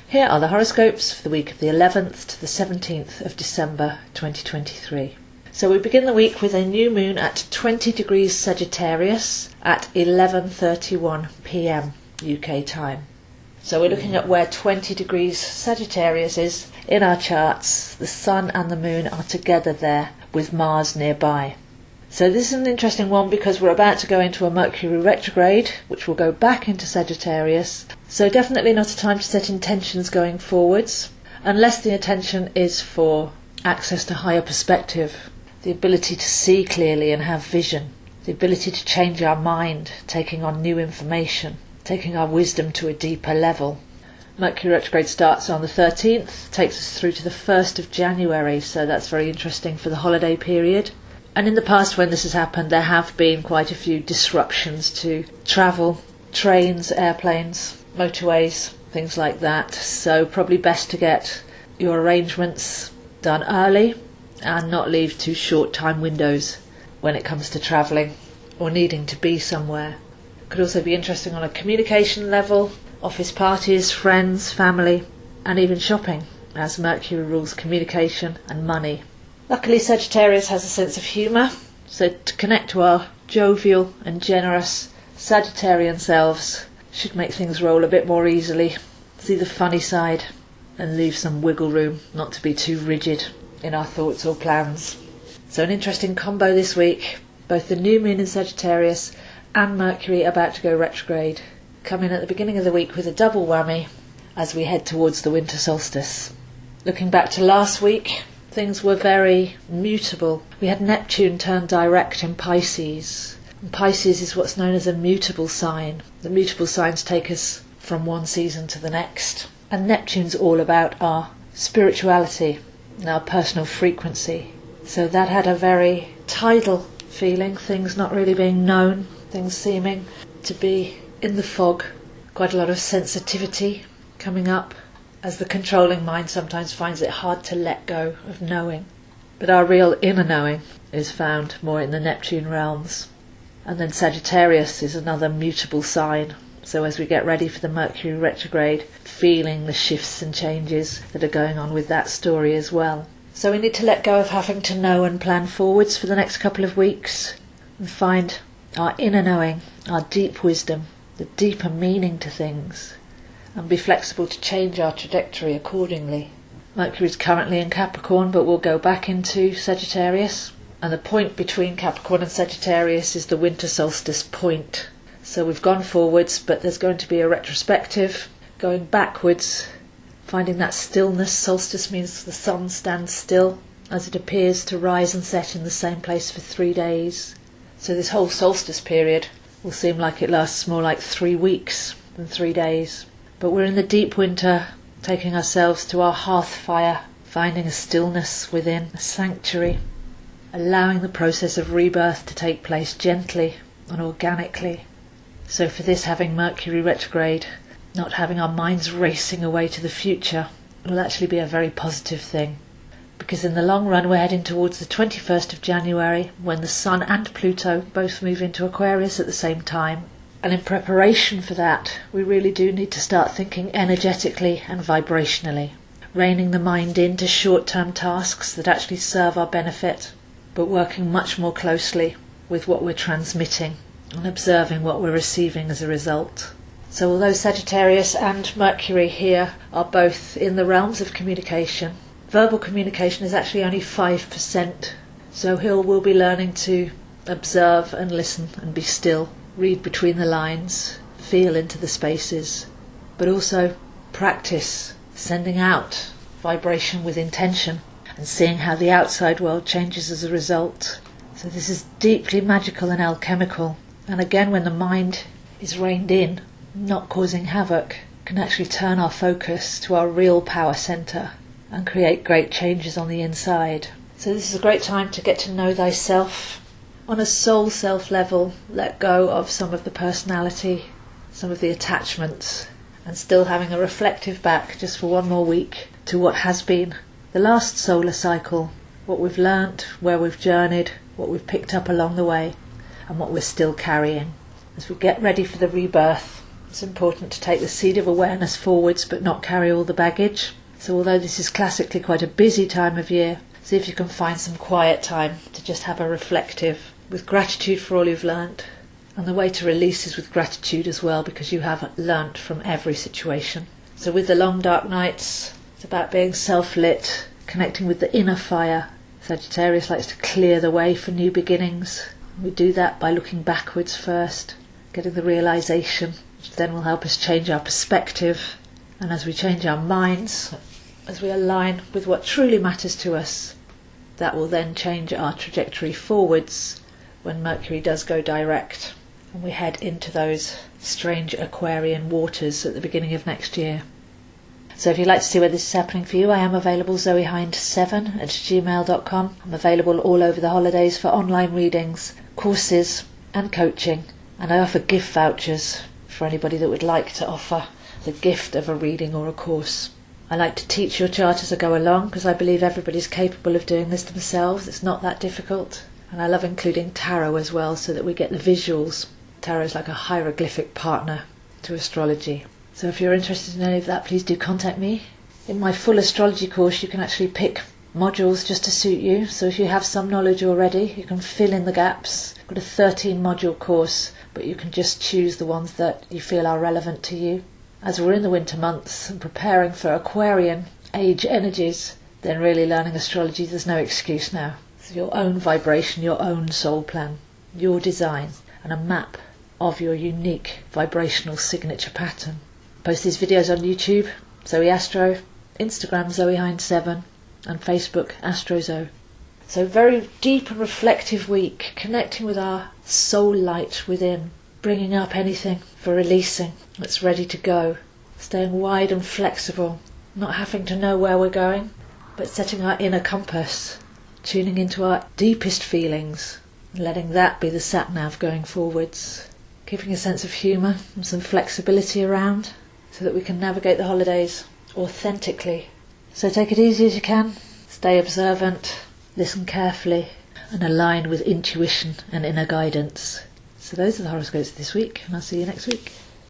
Here are the horoscopes for the week of the 11th to the 17th of December 2023. So we begin the week with a new moon at 20 degrees Sagittarius at 11:31 p.m. UK time. So we're looking at where 20 degrees Sagittarius is in our charts. The sun and the moon are together there with Mars nearby. So this is an interesting one because we're about to go into a Mercury retrograde, which will go back into Sagittarius. So definitely not a time to set intentions going forwards, unless the intention is for access to higher perspective, the ability to see clearly and have vision, the ability to change our mind, taking on new information, taking our wisdom to a deeper level. Mercury retrograde starts on the 13th, takes us through to the 1st of January, so that's very interesting for the holiday period. And in the past when this has happened, there have been quite a few disruptions to travel, trains, airplanes, motorways, things like that. So probably best to get your arrangements done early and not leave too short time windows when it comes to travelling or needing to be somewhere. Could also be interesting on a communication level, office parties, friends, family, and even shopping, as Mercury rules communication and money. Luckily, Sagittarius has a sense of humour, so to connect to our jovial and generous Sagittarian selves should make things roll a bit more easily, see the funny side, and leave some wiggle room, not to be too rigid in our thoughts or plans. So an interesting combo this week, both the new moon in Sagittarius and Mercury about to go retrograde, come in at the beginning of the week with a double whammy as we head towards the winter solstice. Looking back to last week, things were very mutable. We had Neptune turn direct in Pisces. And Pisces is what's known as a mutable sign. The mutable signs take us from one season to the next. And Neptune's all about our spirituality and our personal frequency. So that had a very tidal feeling, things not really being known, things seeming to be in the fog. Quite a lot of sensitivity coming up, as the controlling mind sometimes finds it hard to let go of knowing. But our real inner knowing is found more in the Neptune realms. And then Sagittarius is another mutable sign. So as we get ready for the Mercury retrograde, feeling the shifts and changes that are going on with that story as well. So we need to let go of having to know and plan forwards for the next couple of weeks and find our inner knowing, our deep wisdom, the deeper meaning to things, and be flexible to change our trajectory accordingly. Mercury is currently in Capricorn, but will go back into Sagittarius. And the point between Capricorn and Sagittarius is the winter solstice point. So we've gone forwards, but there's going to be a retrospective, going backwards, finding that stillness. Solstice means the sun stands still as it appears to rise and set in the same place for 3 days. So this whole solstice period will seem like it lasts more like 3 weeks than 3 days. But we're in the deep winter, taking ourselves to our hearth fire, finding a stillness within, a sanctuary, allowing the process of rebirth to take place gently and organically. So for this, having Mercury retrograde, not having our minds racing away to the future, will actually be a very positive thing. Because in the long run, we're heading towards the 21st of January, when the Sun and Pluto both move into Aquarius at the same time. And in preparation for that, we really do need to start thinking energetically and vibrationally, reining the mind into short-term tasks that actually serve our benefit, but working much more closely with what we're transmitting and observing what we're receiving as a result. So although Sagittarius and Mercury here are both in the realms of communication, verbal communication is actually only 5%. So we'll be learning to observe and listen and be still, read between the lines, feel into the spaces, but also practice sending out vibration with intention and seeing how the outside world changes as a result. So this is deeply magical and alchemical. And again, when the mind is reined in, not causing havoc, can actually turn our focus to our real power centre and create great changes on the inside. So this is a great time to get to know thyself. On a soul self level, let go of some of the personality, some of the attachments, and still having a reflective back just for one more week to what has been the last solar cycle, what we've learnt, where we've journeyed, what we've picked up along the way, and what we're still carrying. As we get ready for the rebirth It's important to take the seed of awareness forwards but not carry all the baggage. So although this is classically quite a busy time of year, see if you can find some quiet time to just have a reflective, with gratitude for all you've learnt. And the way to release is with gratitude as well, because you have learnt from every situation. So with the long dark nights, it's about being self-lit, connecting with the inner fire. Sagittarius likes to clear the way for new beginnings. We do that by looking backwards first, getting the realisation, which then will help us change our perspective. And as we change our minds, as we align with what truly matters to us, that will then change our trajectory forwards when Mercury does go direct and we head into those strange Aquarian waters at the beginning of next year. So if you'd like to see where this is happening for you, I am available zoehind7@gmail.com. I'm available all over the holidays for online readings, courses and coaching, and I offer gift vouchers for anybody that would like to offer the gift of a reading or a course. I like to teach your chart as I go along because I believe everybody's capable of doing this themselves. It's not that difficult. And I love including tarot as well so that we get the visuals. Tarot is like a hieroglyphic partner to astrology. So if you're interested in any of that, please do contact me. In my full astrology course, you can actually pick modules just to suit you. So if you have some knowledge already, you can fill in the gaps. I've got a 13 module course, but you can just choose the ones that you feel are relevant to you. As we're in the winter months and preparing for Aquarian age energies, then really learning astrology, there's no excuse now. It's your own vibration, your own soul plan, your design, and a map of your unique vibrational signature pattern. Post these videos on YouTube, Zoe Astro, Instagram zoehind7, and Facebook AstroZoe. So very deep and reflective week, connecting with our soul light within, bringing up anything for releasing that's ready to go, staying wide and flexible, not having to know where we're going, but setting our inner compass, tuning into our deepest feelings, and letting that be the sat-nav going forwards, keeping a sense of humour and some flexibility around so that we can navigate the holidays authentically. So take it easy as you can, stay observant, listen carefully, and align with intuition and inner guidance. So those are the horoscopes this week, and I'll see you next week.